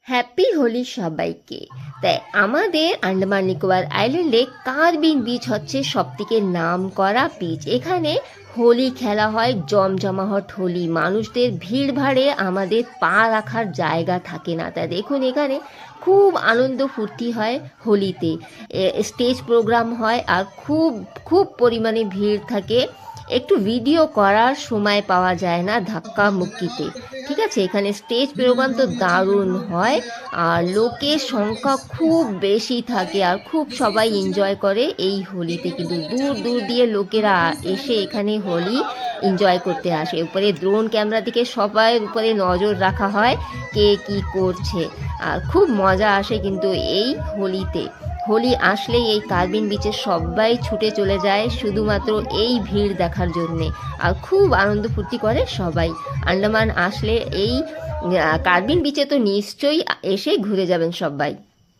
Happy Holi সবাইকে। তাই আমাদের আন্দামান নিকোবর আইল্যান্ডে কার্বিন বিচ হচ্ছে সবথেকে নাম করা বিচ। এখানে হোলি খেলা হয়, জমজমাহট হোলি, মানুষদের ভিড় ভাড়ে আমাদের পা রাখার জায়গা থাকে না। তাই দেখুন এখানে খুব আনন্দ ফুর্তি হয় হোলিতে। স্টেজ প্রোগ্রাম হয় আর খুব খুব পরিমাণে ভিড় থাকে। একটু ভিডিও করার সময় পাওয়া যায় না ধাক্কা মুক্কিতে। ঠিক আছে, এখানে স্টেজ প্রোগ্রাম তো দারুণ হয় আর লোকের সংখ্যা খুব বেশি থাকে আর খুব সবাই এনজয় করে এই হোলিতে। কিন্তু দূর দূর দিয়ে লোকেরা এসে এখানে হোলি এনজয় করতে আসে। উপরে ড্রোন ক্যামেরা থেকে সবাই উপরে নজর রাখা হয় কে কি করছে, আর খুব মজা আসে কিন্তু এই হোলিতে। হোলি আসলেই এই কার্বিন বিচে সবাই ছুটে চলে যায় শুধুমাত্র এই ভিড় দেখার জন্যে, আর খুব আনন্দ ফুর্তি করে সবাই। আন্দামান আসলে এই কার্বিন বিচে তো নিশ্চয়ই এসে ঘুরে যাবেন সবাই।